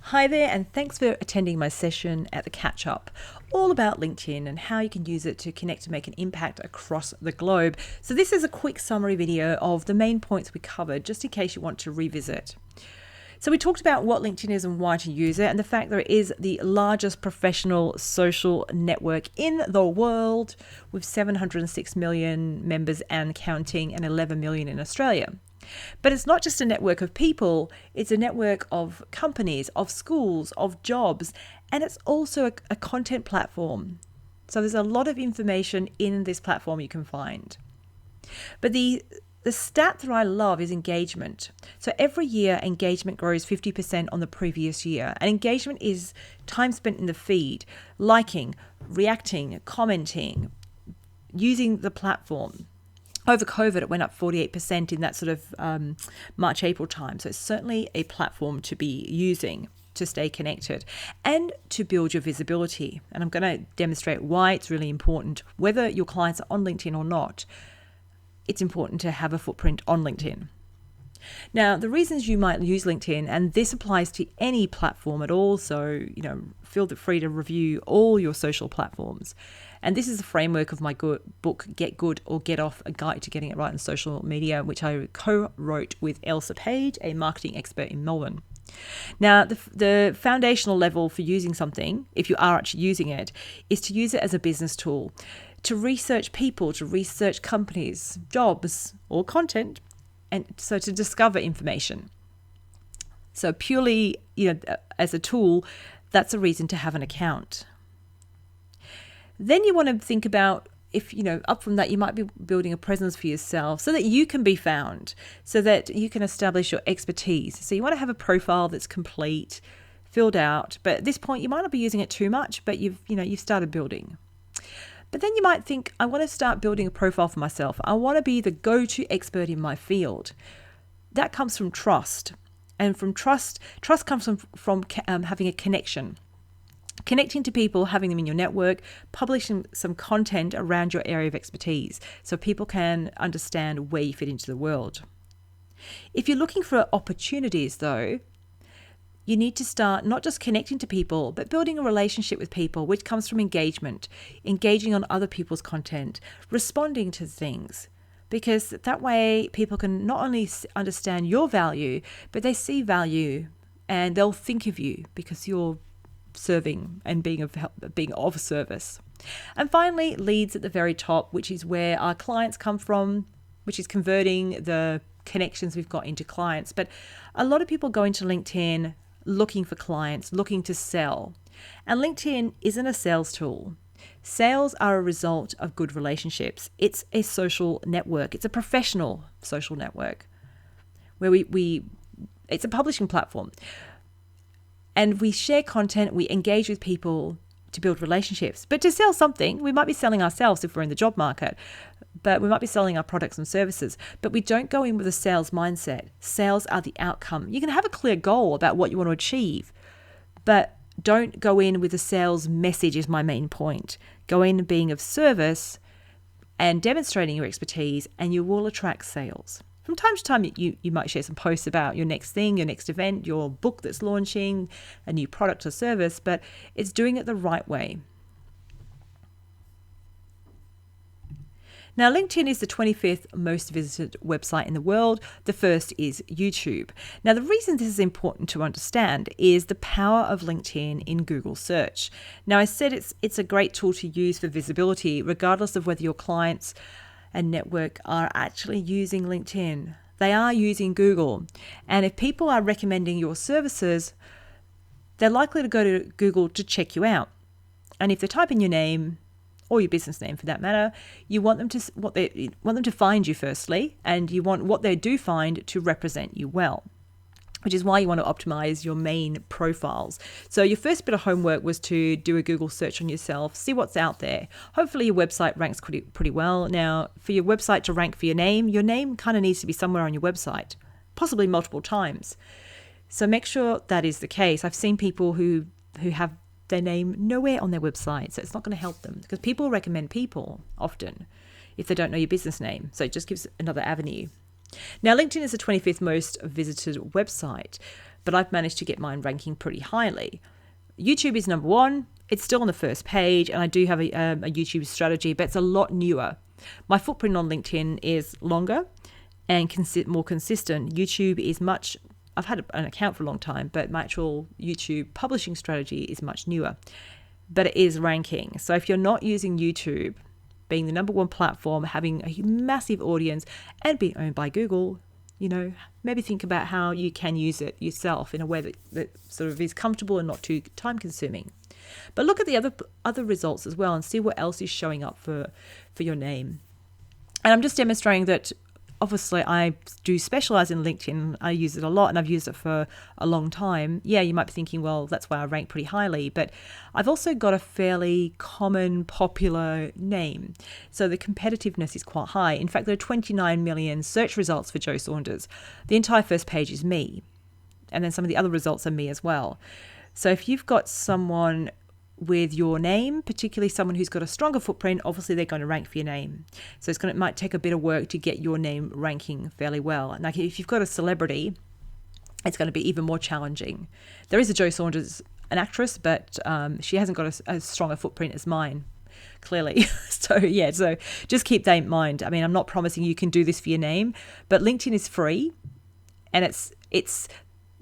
Hi there, and thanks for attending my session at the Catch Up, all about LinkedIn and how you can use it to connect and make an impact across the globe. So this is a quick summary video of the main points we covered, just in case you want to revisit. So we talked about what LinkedIn is and why to use it, and the fact that it is the largest professional social network in the world, with 706 million members and counting, and 11 million in Australia. But it's not just a network of people, it's a network of companies, of schools, of jobs, and it's also a content platform. So there's a lot of information in this platform you can find. But the stat that I love is engagement. So every year, engagement grows 50% on the previous year. And engagement is time spent in the feed, liking, reacting, commenting, using the platform. Over COVID, it went up 48% in that sort of March, April time. So it's certainly a platform to be using to stay connected and to build your visibility. And I'm going to demonstrate why it's really important, whether your clients are on LinkedIn or not. It's important to have a footprint on LinkedIn. Now, the reasons you might use LinkedIn, and this applies to any platform at all, so, feel free to review all your social platforms. And this is the framework of my book, Get Good or Get Off, A Guide to Getting It Right on Social Media, which I co-wrote with Elsa Page, a marketing expert in Melbourne. Now, the foundational level for using something, if you are actually using it, is to use it as a business tool, to research people, to research companies, jobs, or content, and so to discover information. So purely, as a tool, that's a reason to have an account. Then you want to think about if, up from that, you might be building a presence for yourself so that you can be found, so that you can establish your expertise. So you want to have a profile that's complete, filled out, but at this point you might not be using it too much, but you've started building. But then you might think, I want to start building a profile for myself. I want to be the go-to expert in my field. That comes from trust. And from trust comes from having a connection. Connecting to people, having them in your network, publishing some content around your area of expertise so people can understand where you fit into the world. If you're looking for opportunities, though, you need to start not just connecting to people, but building a relationship with people, which comes from engagement, engaging on other people's content, responding to things, because that way people can not only understand your value, but they see value and they'll think of you because you're serving and being of service. And finally, leads at the very top, which is where our clients come from, which is converting the connections we've got into clients. But a lot of people go into LinkedIn looking for clients, looking to sell. And LinkedIn isn't a sales tool. Sales are a result of good relationships. It's a social network. It's a professional social network where it's a publishing platform. And we share content, we engage with people to build relationships. But to sell something, we might be selling ourselves if we're in the job market, but we might be selling our products and services. But we don't go in with a sales mindset. Sales are the outcome. You can have a clear goal about what you want to achieve, but don't go in with a sales message is my main point. Go in being of service and demonstrating your expertise, and you will attract sales. From time to time, you might share some posts about your next thing, your next event, your book that's launching, a new product or service, but it's doing it the right way. Now, LinkedIn is the 25th most visited website in the world. The first is YouTube. Now, the reason this is important to understand is the power of LinkedIn in Google search. Now, I said it's a great tool to use for visibility, regardless of whether your clients and network are actually using LinkedIn. They are using Google. And if people are recommending your services, they're likely to go to Google to check you out. And if they type in your name, or your business name for that matter, you want them to find you firstly, and you want what they do find to represent you well, which is why you want to optimize your main profiles. So your first bit of homework was to do a Google search on yourself, see what's out there. Hopefully your website ranks pretty well. Now, for your website to rank for your name kind of needs to be somewhere on your website, possibly multiple times. So make sure that is the case. I've seen people who have their name nowhere on their website, so it's not going to help them, because people recommend people often if they don't know your business name. So it just gives another avenue. Now, LinkedIn is the 25th most visited website, but I've managed to get mine ranking pretty highly. YouTube is number one. It's still on the first page, and I do have a YouTube strategy, but it's a lot newer. My footprint on LinkedIn is longer and more consistent. YouTube is I've had an account for a long time, but my actual YouTube publishing strategy is much newer. But it is ranking. So if you're not using YouTube, being the number one platform, having a massive audience, and being owned by Google, maybe think about how you can use it yourself in a way that sort of is comfortable and not too time consuming. But look at the other results as well and see what else is showing up for your name. And I'm just demonstrating that obviously I do specialize in LinkedIn. I use it a lot and I've used it for a long time. Yeah, you might be thinking, well, that's why I rank pretty highly. But I've also got a fairly common, popular name. So the competitiveness is quite high. In fact, there are 29 million search results for Jo Saunders. The entire first page is me. And then some of the other results are me as well. So if you've got someone with your name, particularly someone who's got a stronger footprint, obviously they're going to rank for your name. So it might take a bit of work to get your name ranking fairly well. And like if you've got a celebrity, it's going to be even more challenging. There is a Jo Saunders, an actress, but she hasn't got a stronger footprint as mine, clearly. So just keep that in mind. I mean, I'm not promising you can do this for your name, but LinkedIn is free, and it's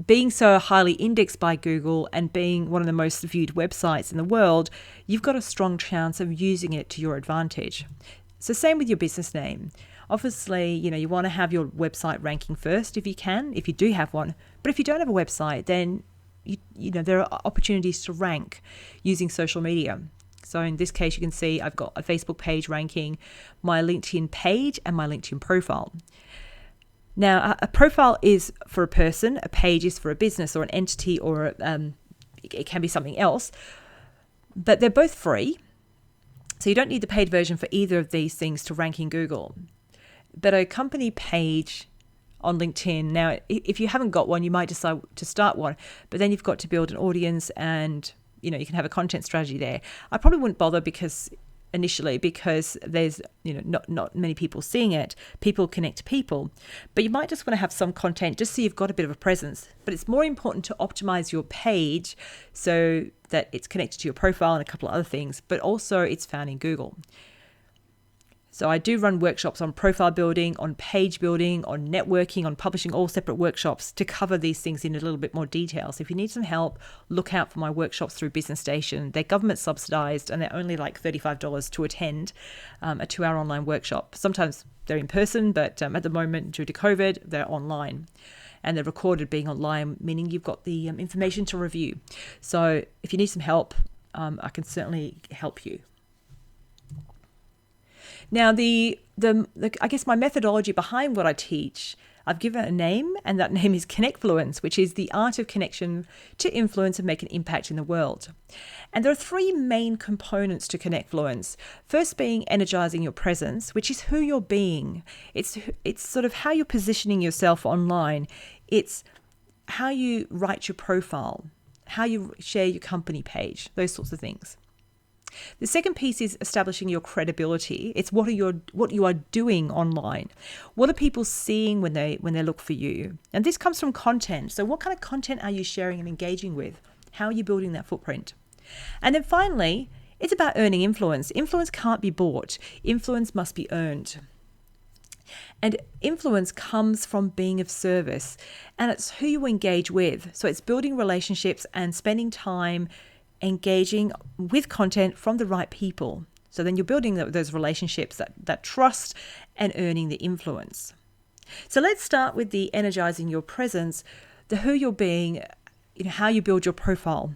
being so highly indexed by Google and being one of the most viewed websites in the world, you've got a strong chance of using it to your advantage. So same with your business name. Obviously, you want to have your website ranking first if you can, if you do have one. But if you don't have a website, then there are opportunities to rank using social media. So in this case, you can see I've got a Facebook page ranking, my LinkedIn page, and my LinkedIn profile. Now, a profile is for a person, a page is for a business or an entity, or it can be something else, but they're both free. So you don't need the paid version for either of these things to rank in Google. But a company page on LinkedIn, now, if you haven't got one, you might decide to start one, but then you've got to build an audience and, you can have a content strategy there. I probably wouldn't bother initially because there's not many people seeing it. People connect to people, but you might just want to have some content just so you've got a bit of a presence. But it's more important to optimize your page so that it's connected to your profile and a couple of other things, but also it's found in Google. So I do run workshops on profile building, on page building, on networking, on publishing, all separate workshops to cover these things in a little bit more detail. So if you need some help, look out for my workshops through Business Station. They're government subsidized and they're only like $35 to attend a 2-hour online workshop. Sometimes they're in person, but at the moment, due to COVID, they're online. And they're recorded being online, meaning you've got the information to review. So if you need some help, I can certainly help you. Now, I guess my methodology behind what I teach, I've given a name, and that name is Connectfluence, which is the art of connection to influence and make an impact in the world. And there are 3 main components to Connectfluence. First being energizing your presence, which is who you're being. It's sort of how you're positioning yourself online. It's how you write your profile, how you share your company page, those sorts of things. The second piece is establishing your credibility. It's what you are doing online. What are people seeing when they look for you? And this comes from content. So what kind of content are you sharing and engaging with? How are you building that footprint? And then finally, it's about earning influence. Influence can't be bought. Influence must be earned. And influence comes from being of service, and it's who you engage with. So it's building relationships and spending time engaging with content from the right people. So then you're building those relationships, that trust, and earning the influence. So let's start with the energizing your presence, the who you're being, how you build your profile.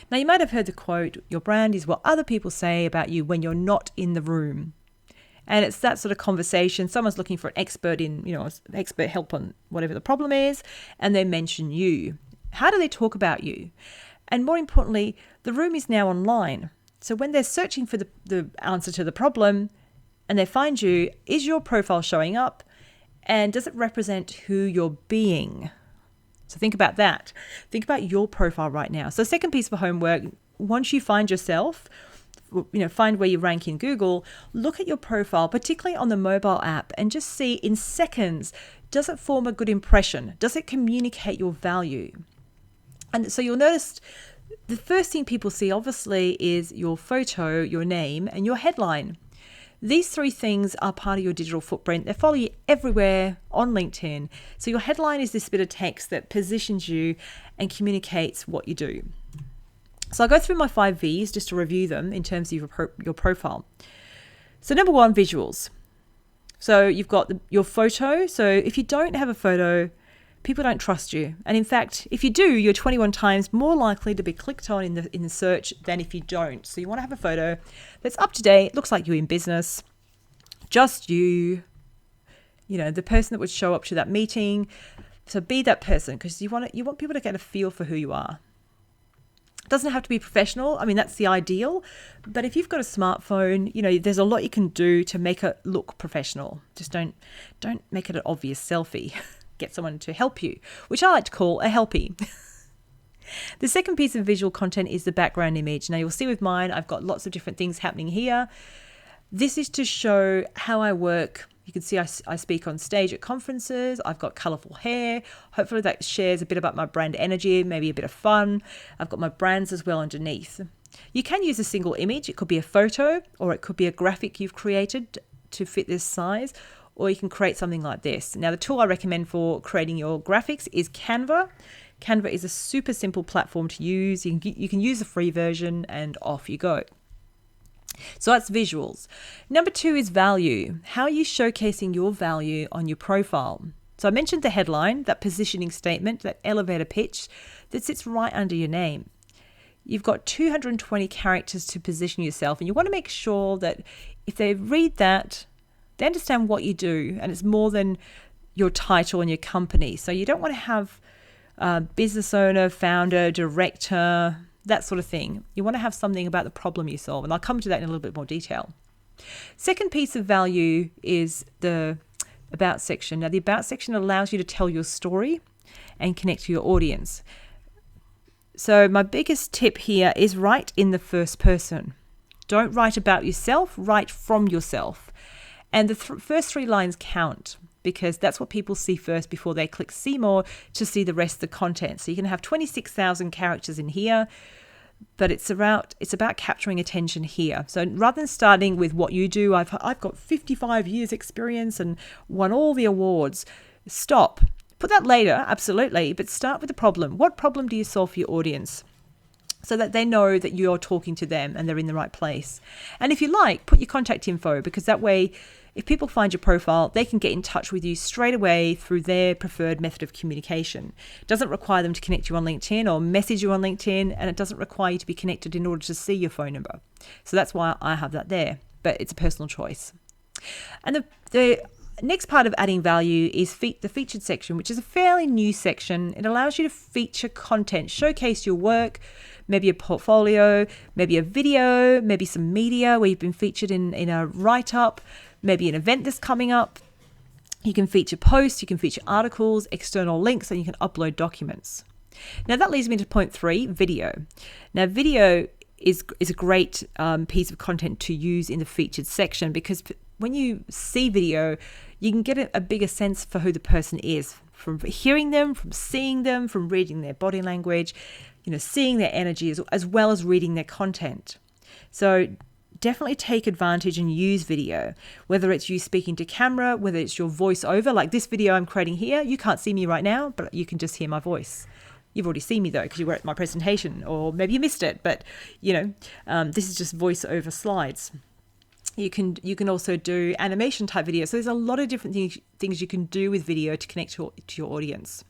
Now, you might have heard the quote, your brand is what other people say about you when you're not in the room. And it's that sort of conversation. Someone's looking for an expert expert help on whatever the problem is, and they mention you. How do they talk about you? And more importantly, the room is now online. So when they're searching for the answer to the problem and they find you, is your profile showing up? And does it represent who you're being? So think about that. Think about your profile right now. So second piece of homework, once you find yourself, find where you rank in Google, look at your profile, particularly on the mobile app, and just see in seconds, does it form a good impression? Does it communicate your value? And so you'll notice the first thing people see, obviously, is your photo, your name, and your headline. These three things are part of your digital footprint. They follow you everywhere on LinkedIn. So your headline is this bit of text that positions you and communicates what you do. So I'll go through my 5 V's just to review them in terms of your profile. So number 1, visuals. So you've got your photo. So if you don't have a photo, people don't trust you. And in fact, if you do, you're 21 times more likely to be clicked on in the search than if you don't. So you want to have a photo that's up to date, looks like you're in business, just you, the person that would show up to that meeting. So be that person, because you want people to get a feel for who you are. It doesn't have to be professional. I mean, that's the ideal. But if you've got a smartphone, there's a lot you can do to make it look professional. Just don't make it an obvious selfie. Get someone to help you, which I like to call a helpie. The second piece of visual content is the background image. Now you'll see with mine, I've got lots of different things happening here. This is to show how I work. You can see I speak on stage at conferences. I've got colourful hair. Hopefully that shares a bit about my brand energy, maybe a bit of fun. I've got my brands as well underneath. You can use a single image. It could be a photo, or it could be a graphic you've created to fit this size, or you can create something like this. Now, the tool I recommend for creating your graphics is Canva. Canva is a super simple platform to use. You can use the free version and off you go. So that's visuals. Number 2 is value. How are you showcasing your value on your profile? So I mentioned the headline, that positioning statement, that elevator pitch that sits right under your name. You've got 220 characters to position yourself, and you want to make sure that if they read that, they understand what you do, and it's more than your title and your company. So you don't want to have business owner, founder, director, that sort of thing. You want to have something about the problem you solve, and I'll come to that in a little bit more detail. Second piece of value is the About section. Now, the About section allows you to tell your story and connect to your audience. So my biggest tip here is write in the first person. Don't write about yourself, write from yourself. And the first 3 lines count, because that's what people see first before they click see more to see the rest of the content. So you can have 26,000 characters in here, but it's about capturing attention here. So rather than starting with what you do, I've got 55 years experience and won all the awards. Stop. Put that later, absolutely, but start with the problem. What problem do you solve for your audience? So that they know that you're talking to them and they're in the right place. And if you like, put your contact info, because that way, if people find your profile, they can get in touch with you straight away through their preferred method of communication. It doesn't require them to connect you on LinkedIn or message you on LinkedIn, and it doesn't require you to be connected in order to see your phone number. So that's why I have that there, but it's a personal choice. And the next part of adding value is the featured section, which is a fairly new section. It allows you to feature content, showcase your work, maybe a portfolio, maybe a video, maybe some media where you've been featured in a write-up, maybe an event that's coming up. You can feature posts, you can feature articles, external links, and you can upload documents. Now that leads me to point 3, video. Now video is a great piece of content to use in the featured section, because when you see video, you can get a bigger sense for who the person is from hearing them, from seeing them, from reading their body language, seeing their energy as well as reading their content. So definitely take advantage and use video, whether it's you speaking to camera, whether it's your voice-over, like this video I'm creating here. You can't see me right now, but you can just hear my voice. You've already seen me though, because you were at my presentation, or maybe you missed it, but this is just voice-over slides. You can also do animation type videos. So there's a lot of different things you can do with video to connect to your audience.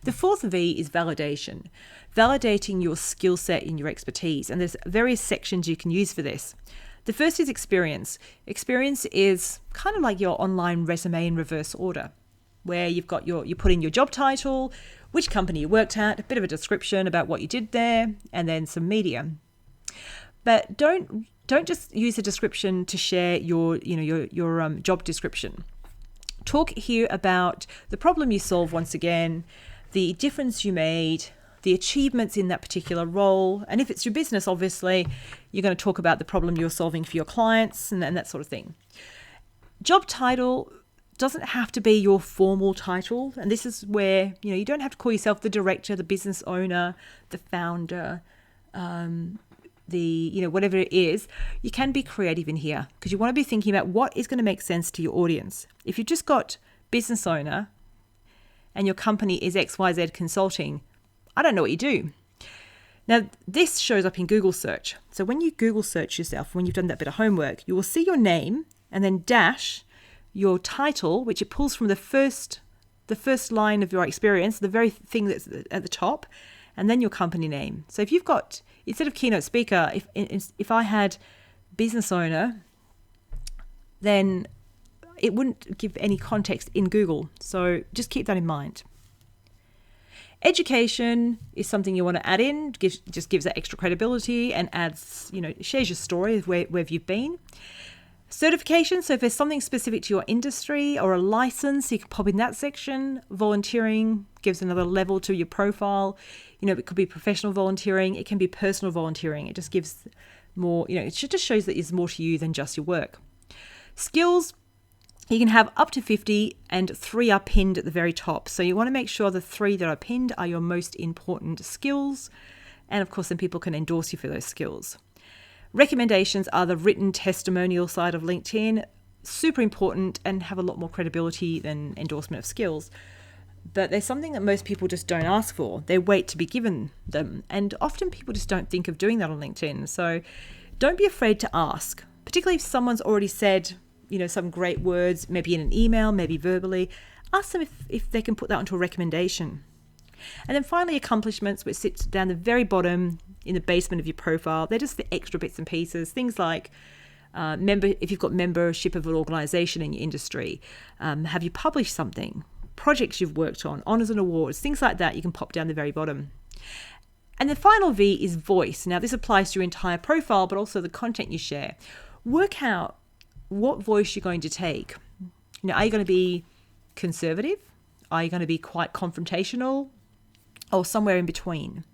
The 4th V is validation. Validating your skill set and your expertise. And there's various sections you can use for this. The first is experience. Experience is kind of like your online resume in reverse order, where you put in your job title, which company you worked at, a bit of a description about what you did there, and then some media. But don't just use a description to share your job description. Talk here about the problem you solve once again, the difference you made, the achievements in that particular role. And if it's your business, obviously, you're going to talk about the problem you're solving for your clients and that sort of thing. Job title, doesn't have to be your formal title. And this is where, you don't have to call yourself the director, the business owner, the founder, whatever it is. You can be creative in here because you want to be thinking about what is going to make sense to your audience. If you've just got business owner and your company is XYZ Consulting, I don't know what you do. Now, this shows up in Google search. So when you Google search yourself, when you've done that bit of homework, you will see your name and then dash your title, which it pulls from the first line of your experience, the very thing that's at the top, and then your company name. So if you've got, instead of keynote speaker, if I had business owner, then it wouldn't give any context in Google. So just keep that in mind. Education is something you want to add in, just gives that extra credibility and adds, shares your story of where you've been. Certification, so if there's something specific to your industry or a license, you can pop in that section. Volunteering gives another level to your profile. It could be professional volunteering, it can be personal volunteering. It just gives more, it just shows that there's more to you than just your work. Skills, you can have up to 50 and 3 are pinned at the very top. So you want to make sure the 3 that are pinned are your most important skills. And of course, then people can endorse you for those skills. Recommendations are the written testimonial side of LinkedIn. Super important and have a lot more credibility than endorsement of skills. But there's something that most people just don't ask for. They wait to be given them. And often people just don't think of doing that on LinkedIn. So don't be afraid to ask, particularly if someone's already said, some great words, maybe in an email, maybe verbally. Ask them if they can put that onto a recommendation. And then finally, accomplishments, which sits down the very bottom in the basement of your profile. They're just the extra bits and pieces. Things like if you've got membership of an organization in your industry, have you published something, projects you've worked on, honors and awards, things like that, you can pop down the very bottom. And the final V is voice. Now, this applies to your entire profile, but also the content you share. Work out what voice you're going to take. Are you going to be conservative? Are you going to be quite confrontational? Or somewhere in between?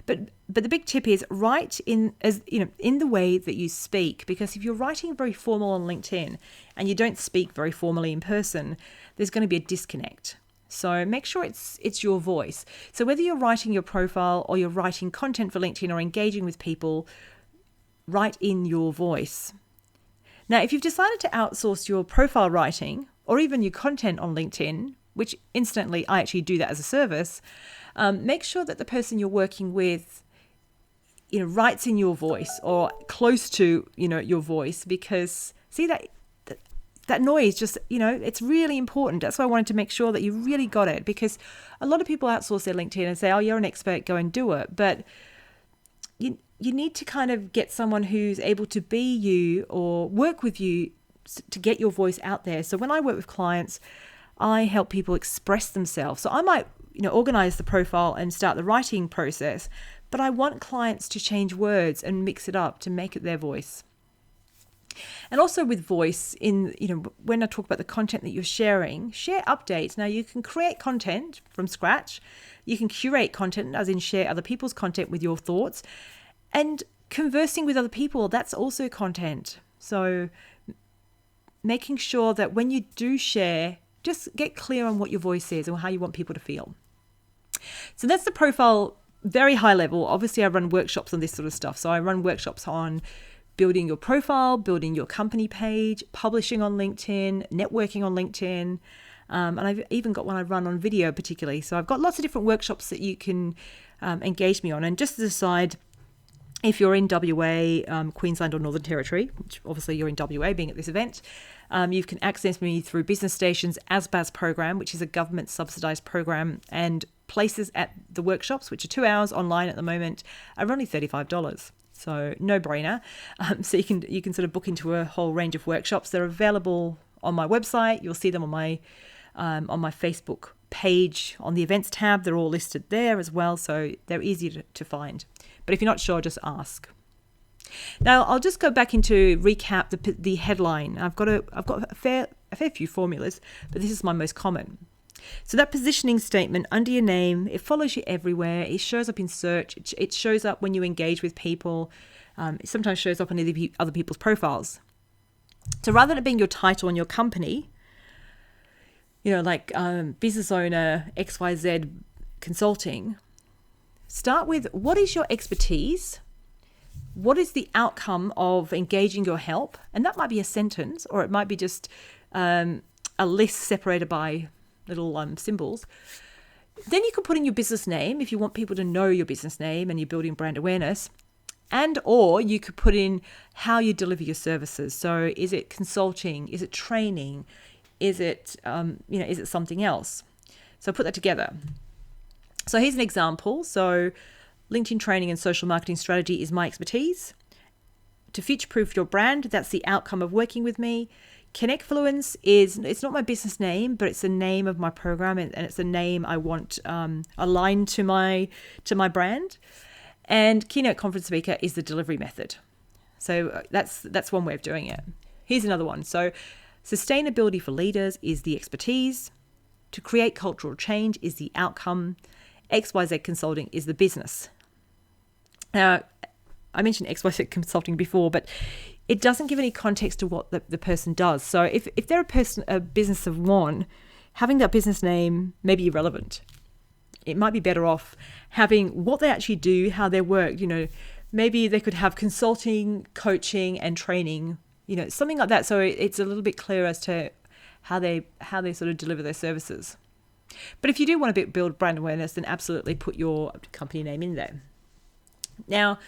But the big tip is write in the way that you speak, because if you're writing very formal on LinkedIn and you don't speak very formally in person, there's going to be a disconnect. So make sure it's your voice. So whether you're writing your profile or you're writing content for LinkedIn or engaging with people, write in your voice. Now, if you've decided to outsource your profile writing or even your content on LinkedIn, which incidentally, I actually do that as a service, make sure that the person you're working with, writes in your voice or close to, your voice, because see that noise just, it's really important. That's why I wanted to make sure that you really got it, because a lot of people outsource their LinkedIn and say, oh, you're an expert, go and do it. But you need to kind of get someone who's able to be you or work with you to get your voice out there. So when I work with clients, I help people express themselves. So I might, organize the profile and start the writing process, but I want clients to change words and mix it up to make it their voice. And also with voice when I talk about the content that you're sharing, share updates. Now you can create content from scratch. You can curate content, as in share other people's content with your thoughts. And conversing with other people, that's also content. So making sure that when you do share, just get clear on what your voice is or how you want people to feel. So that's the profile, very high level. Obviously, I run workshops on this sort of stuff. So I run workshops on building your profile, building your company page, publishing on LinkedIn, networking on LinkedIn. And I've even got one I run on video particularly. So I've got lots of different workshops that you can engage me on. And just as a side, if you're in WA, Queensland or Northern Territory, which obviously you're in WA being at this event, you can access me through Business Station's ASBAS program, which is a government subsidised program, and places at the workshops, which are 2 hours online at the moment, are only $35. So no brainer. So you can sort of book into a whole range of workshops. They're available on my website. You'll see them on my Facebook page on the events tab. They're all listed there as well, so they're easy to find. But if you're not sure, just ask. Now I'll just go back into recap the headline. I've got a fair few formulas, but this is my most common. So that positioning statement under your name, it follows you everywhere. It shows up in search. It shows up when you engage with people. It sometimes shows up on other people's profiles. So rather than it being your title and your company, like business owner XYZ consulting, start with what is your expertise? What is the outcome of engaging your help? And that might be a sentence, or it might be just a list separated by little symbols. Then you can put in your business name if you want people to know your business name and you're building brand awareness. And or you could put in how you deliver your services. So is it consulting? Is it training? Is it is it something else? So put that together. So here's an example. So LinkedIn training and social marketing strategy is my expertise. To future-proof your brand, that's the outcome of working with me. Connectfluence it's not my business name, but it's the name of my program, and it's the name I want aligned to my brand. And keynote conference speaker is the delivery method. So that's one way of doing it. Here's another one. So sustainability for leaders is the expertise. To create cultural change is the outcome. XYZ Consulting is the business. Now, I mentioned XYZ Consulting before, but it doesn't give any context to what the person does. So if they're a business of one, having that business name may be irrelevant. It might be better off having what they actually do, how they work. Maybe they could have consulting, coaching, and training, something like that. So it's a little bit clearer as to how they sort of deliver their services. But if you do want to build brand awareness, then absolutely put your company name in there. Now,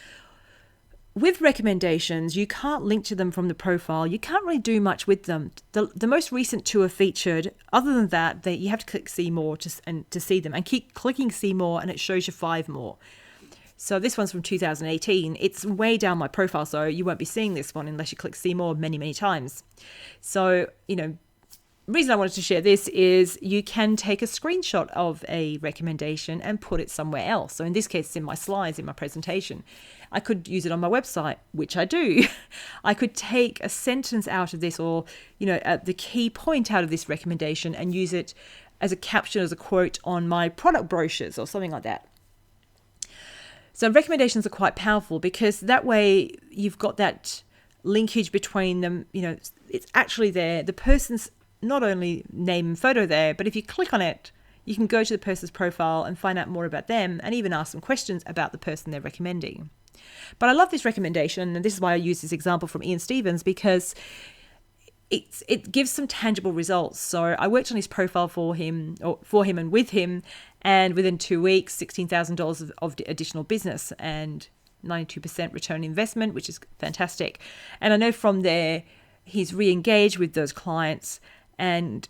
with recommendations, you can't link to them from the profile. You can't really do much with them. The most recent two are featured. Other than that, you have to click see more to see them, and keep clicking see more, and it shows you 5 more. So this one's from 2018. It's way down my profile, so you won't be seeing this one unless you click see more many, many times. So, the reason I wanted to share this is you can take a screenshot of a recommendation and put it somewhere else. So in this case, it's in my slides, in my presentation. I could use it on my website, which I do. I could take a sentence out of this, or, the key point out of this recommendation, and use it as a caption, as a quote on my product brochures or something like that. So recommendations are quite powerful because that way you've got that linkage between them. It's actually there. The person's not only name and photo there, but if you click on it, you can go to the person's profile and find out more about them, and even ask some questions about the person they're recommending. But I love this recommendation, and this is why I use this example from Ian Stevens, because it gives some tangible results. So I worked on his profile for him and with him, and within 2 weeks, $16,000 of additional business and 92% return on investment, which is fantastic. And I know from there, he's re-engaged with those clients and,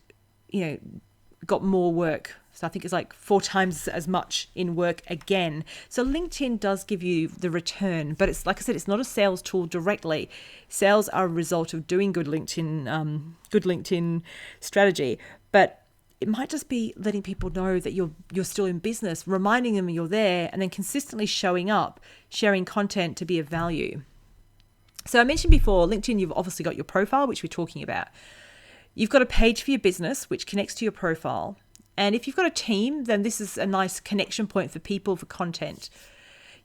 got more work. So I think it's like 4 times as much in work again. So LinkedIn does give you the return, but it's like I said, it's not a sales tool directly. Sales are a result of doing good LinkedIn strategy, but it might just be letting people know that you're still in business, reminding them you're there, and then consistently showing up, sharing content to be of value. So I mentioned before, LinkedIn, you've obviously got your profile, which we're talking about. You've got a page for your business, which connects to your profile. And if you've got a team, then this is a nice connection point for people, for content.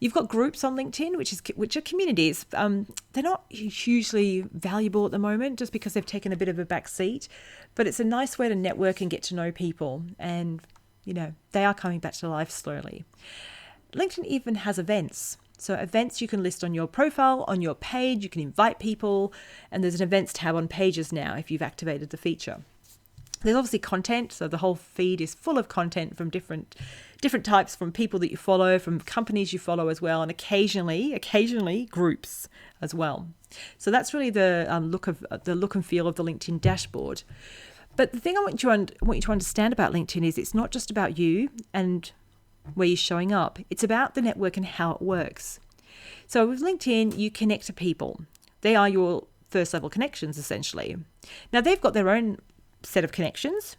You've got groups on LinkedIn, which are communities. They're not hugely valuable at the moment just because they've taken a bit of a back seat, but it's a nice way to network and get to know people. And, they are coming back to life slowly. LinkedIn even has events. So events you can list on your profile, on your page, you can invite people, and there's an events tab on pages now if you've activated the feature. There's obviously content, so the whole feed is full of content from different types, from people that you follow, from companies you follow as well, and occasionally groups as well. So that's really the look and feel of the LinkedIn dashboard. But the thing I want you to understand about LinkedIn is it's not just about you and where you're showing up. It's about the network and how it works. So with LinkedIn, you connect to people. They are your first level connections, essentially. Now, they've got their own set of connections,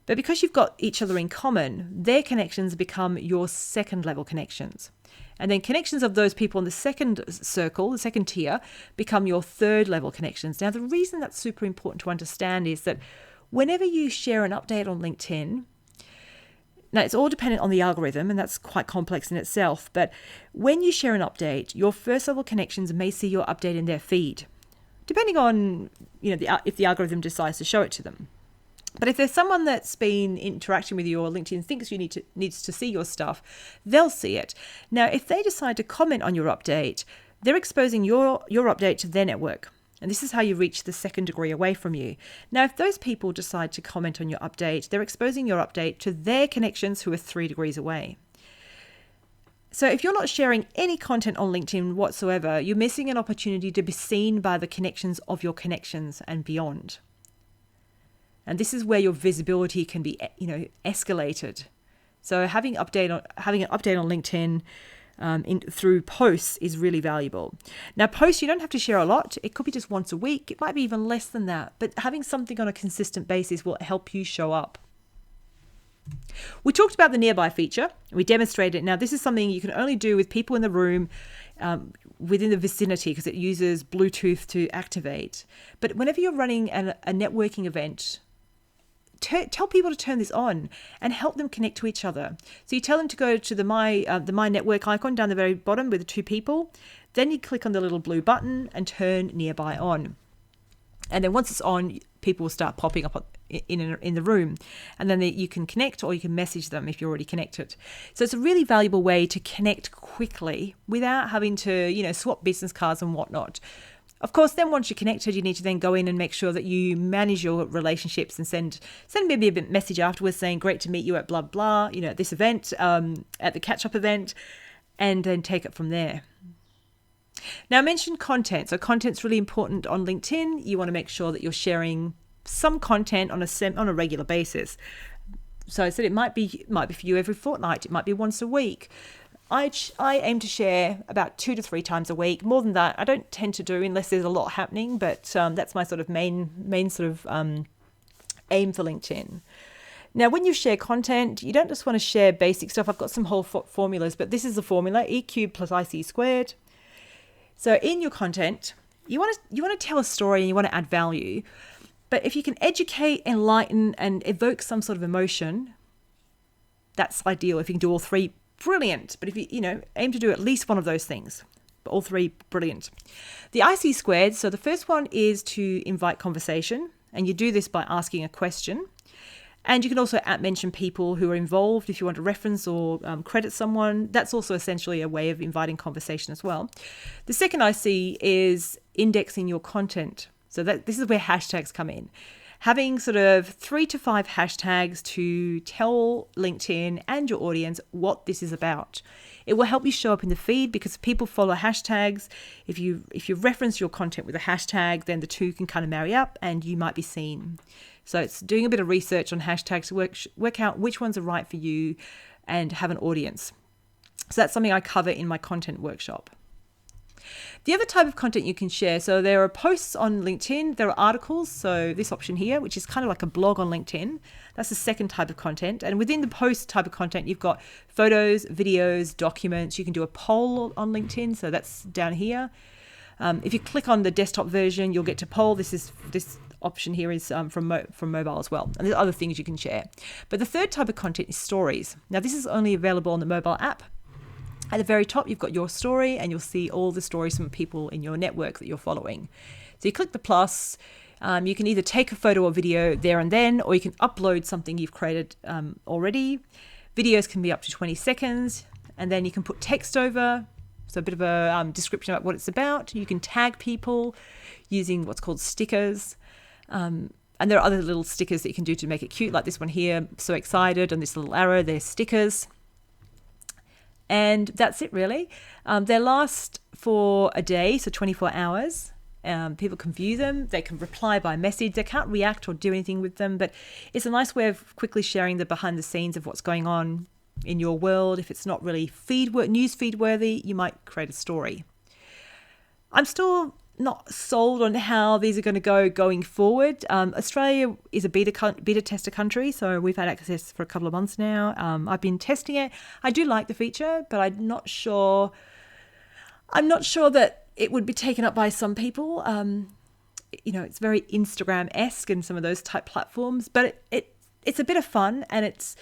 but because you've got each other in common, their connections become your second level connections. And then connections of those people in the second circle, the second tier, become your third level connections. Now, the reason that's super important to understand is that whenever you share an update on LinkedIn, now, it's all dependent on the algorithm, and that's quite complex in itself. But when you share an update, your first level connections may see your update in their feed, depending on if the algorithm decides to show it to them. But if there's someone that's been interacting with you or LinkedIn thinks you needs to see your stuff, they'll see it. Now, if they decide to comment on your update, they're exposing your update to their network. And this is how you reach the second degree away from you. Now, if those people decide to comment on your update, they're exposing your update to their connections who are 3 degrees away. So if you're not sharing any content on LinkedIn whatsoever, you're missing an opportunity to be seen by the connections of your connections and beyond. And this is where your visibility can be, escalated. So having an update on LinkedIn through posts is really valuable. Now, posts, you don't have to share a lot. It could be just once a week. It might be even less than that. But having something on a consistent basis will help you show up. We talked about the nearby feature. We demonstrated it. Now, this is something you can only do with people in the room within the vicinity because it uses Bluetooth to activate. But whenever you're running a networking event, tell people to turn this on and help them connect to each other. So you tell them to go to the My Network icon down the very bottom with the 2 people. Then you click on the little blue button and turn nearby on. And then once it's on, people will start popping up in the room. And then you can connect or you can message them if you're already connected. So it's a really valuable way to connect quickly without having to, swap business cards and whatnot. Of course, then once you're connected, you need to then go in and make sure that you manage your relationships and send maybe a message afterwards saying, great to meet you at blah, blah, at this event, at the catch-up event, and then take it from there. Now, I mentioned content. So content's really important on LinkedIn. You want to make sure that you're sharing some content on a regular basis. So I said it might be for you every fortnight. It might be once a week. I aim to share about 2 to 3 times a week. More than that, I don't tend to do unless there's a lot happening. But that's my sort of main sort of aim for LinkedIn. Now, when you share content, you don't just want to share basic stuff. I've got some whole formulas, but this is the formula: E cubed plus IC squared. So in your content, you want to tell a story and you want to add value. But if you can educate, enlighten, and evoke some sort of emotion, that's ideal. If you can do all 3, brilliant. But if you aim to do at least one of those things, but all 3, brilliant. The IC squared, so the first one is to invite conversation, and you do this by asking a question. And you can also mention people who are involved if you want to reference or credit someone. That's also essentially a way of inviting conversation as well. The second IC is indexing your content. So this is where hashtags come in. Having sort of 3 to 5 hashtags to tell LinkedIn and your audience what this is about. It will help you show up in the feed because people follow hashtags. If you reference your content with a hashtag, then the 2 can kind of marry up and you might be seen. So it's doing a bit of research on hashtags to work out which ones are right for you and have an audience. So that's something I cover in my content workshop. The other type of content you can share, so there are posts on LinkedIn, there are articles, so this option here, which is kind of like a blog on LinkedIn. That's the second type of content. And within the post type of content, you've got photos, videos, documents. You can do a poll on LinkedIn, so that's down here. If you click on the desktop version, you'll get to poll. This option here is from mobile as well. And there's other things you can share. But the third type of content is stories. Now, this is only available on the mobile app. At the very top, you've got your story, and you'll see all the stories from people in your network that you're following. So you click the plus. You can either take a photo or video there and then, or you can upload something you've created already. Videos can be up to 20 seconds, and then you can put text over. So a bit of a description about what it's about. You can tag people using what's called stickers. And there are other little stickers that you can do to make it cute, like this one here, so excited, and this little arrow, they're stickers. And that's it, really. They last for a day, so 24 hours. People can view them. They can reply by message. They can't react or do anything with them, but it's a nice way of quickly sharing the behind the scenes of what's going on in your world. If it's not really news feed worthy, you might create a story. I'm still not sold on how these are going to go going forward. Australia is a beta tester country, so we've had access for a couple of months now. I've been testing it. I do like the feature, but I'm not sure that it would be taken up by some people. It's very Instagram-esque in some of those type platforms, but it's a bit of fun, and it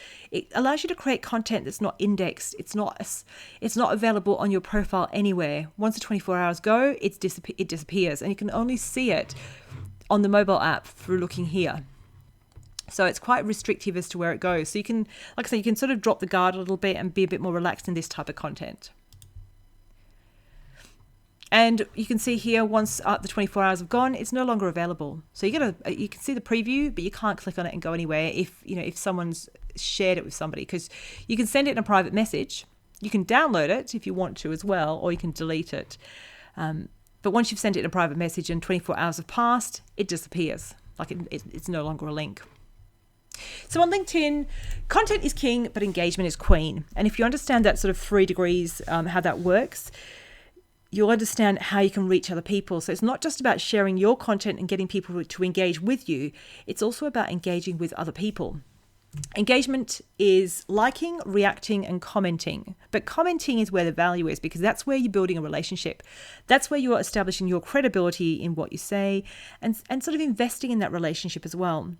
allows you to create content that's not indexed. It's not available on your profile anywhere. Once the 24 hours go, it disappears, and you can only see it on the mobile app through looking here. So it's quite restrictive as to where it goes. So you can, like I say, you can sort of drop the guard a little bit and be a bit more relaxed in this type of content. And you can see here, once the 24 hours have gone, it's no longer available. So you can see the preview, but you can't click on it and go anywhere if someone's shared it with somebody, because you can send it in a private message. You can download it if you want to as well, or you can delete it. But once you've sent it in a private message and 24 hours have passed, it disappears. Like it's no longer a link. So on LinkedIn, content is king, but engagement is queen. And if you understand that sort of 3 degrees, how that works, you'll understand how you can reach other people. So it's not just about sharing your content and getting people to engage with you. It's also about engaging with other people. Engagement is liking, reacting, and commenting. But commenting is where the value is, because that's where you're building a relationship. That's where you're establishing your credibility in what you say and sort of investing in that relationship as well.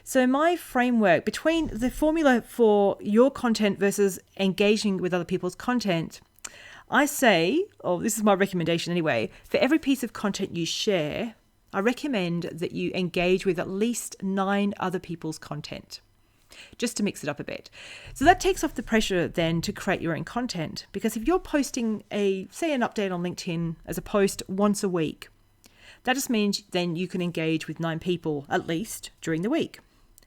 So my framework between the formula for your content versus engaging with other people's content, I say, this is my recommendation anyway, for every piece of content you share, I recommend that you engage with at least 9 other people's content, just to mix it up a bit. So that takes off the pressure then to create your own content, because if you're posting an update on LinkedIn as a post once a week, that just means then you can engage with 9 people at least during the week.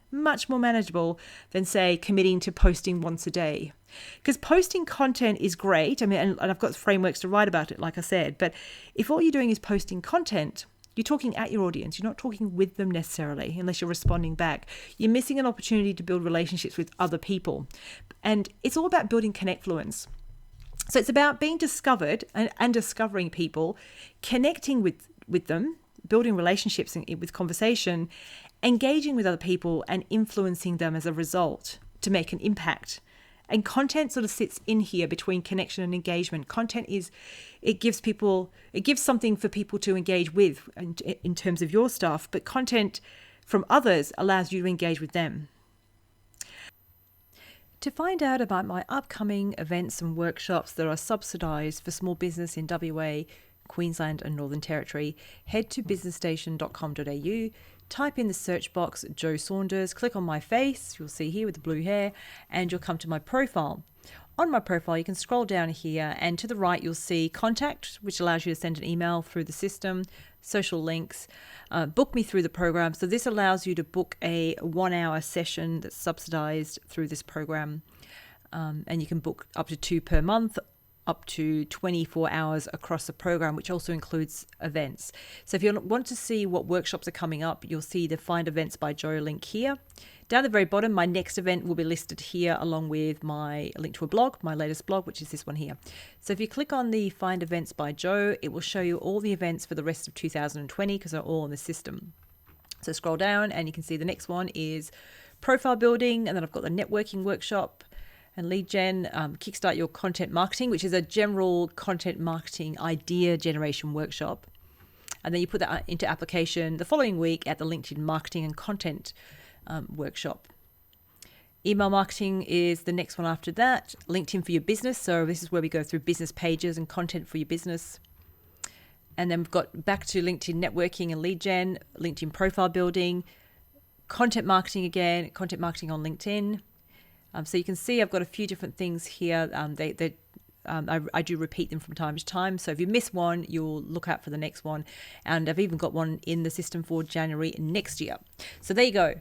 Much more manageable than, say, committing to posting once a day. Because posting content is great. I mean, and I've got frameworks to write about it, like I said. But if all you're doing is posting content, you're talking at your audience. You're not talking with them necessarily, unless you're responding back. You're missing an opportunity to build relationships with other people. And it's all about building connectfluence. So it's about being discovered and discovering people, connecting with them, building relationships with conversation, engaging with other people and influencing them as a result to make an impact. And content sort of sits in here between connection and engagement. Content it gives something for people to engage with in terms of your stuff, but content from others allows you to engage with them. To find out about my upcoming events and workshops that are subsidised for small business in WA, Queensland and Northern Territory, head to businessstation.com.au, type in the search box Jo Saunders, click on my face, you'll see here with the blue hair, and you'll come to my profile. On my profile, you can scroll down here, and to the right, you'll see contact, which allows you to send an email through the system, social links, book me through the program. So this allows you to book a 1-hour session that's subsidized through this program. And you can book up to 2 per month, up to 24 hours across the program, which also includes events. So if you want to see what workshops are coming up, you'll see the Find Events by Jo link here. Down at the very bottom, my next event will be listed here along with my link to a blog, my latest blog, which is this one here. So if you click on the Find Events by Jo, it will show you all the events for the rest of 2020 because they're all in the system. So scroll down and you can see the next one is profile building, and then I've got the networking workshop and lead gen, kickstart your content marketing, which is a general content marketing idea generation workshop. And then you put that into application the following week at the LinkedIn marketing and content workshop. Email marketing is the next one after that. LinkedIn for your business. So this is where we go through business pages and content for your business. And then we've got back to LinkedIn networking and lead gen, LinkedIn profile building, content marketing again, content marketing on LinkedIn. So you can see I've got a few different things here. I do repeat them from time to time. So if you miss one, you'll look out for the next one. And I've even got one in the system for January next year. So there you go.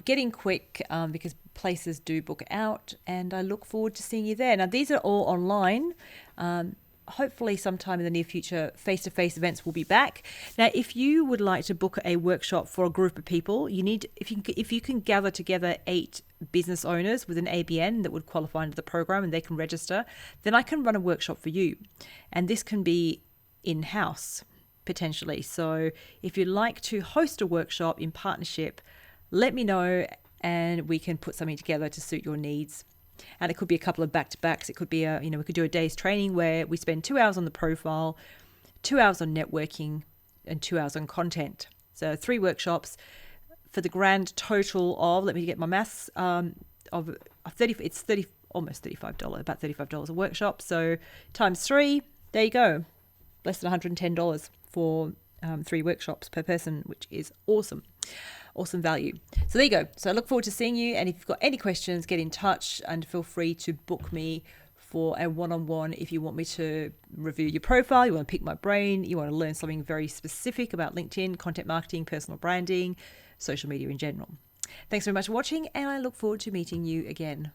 Getting quick because places do book out, and I look forward to seeing you there. Now, these are all online. Hopefully sometime in the near future, face-to-face events will be back. Now, if you would like to book a workshop for a group of people, if you can gather together 8 business owners with an ABN that would qualify under the program and they can register, then I can run a workshop for you. And this can be in-house, potentially. So if you'd like to host a workshop in partnership, let me know and we can put something together to suit your needs. And it could be a couple of back-to-backs. It could be we could do a day's training where we spend 2 hours on the profile, 2 hours on networking, and 2 hours on content. So 3 workshops for the grand total of, let me get my maths, of 30. It's almost $35, about $35 a workshop. So times 3, there you go, less than $110 for 3 workshops per person, which is awesome. awesome value. So there you go. So I look forward to seeing you. And if you've got any questions, get in touch and feel free to book me for a one-on-one if you want me to review your profile, you want to pick my brain, you want to learn something very specific about LinkedIn, content marketing, personal branding, social media in general. Thanks very much for watching, and I look forward to meeting you again.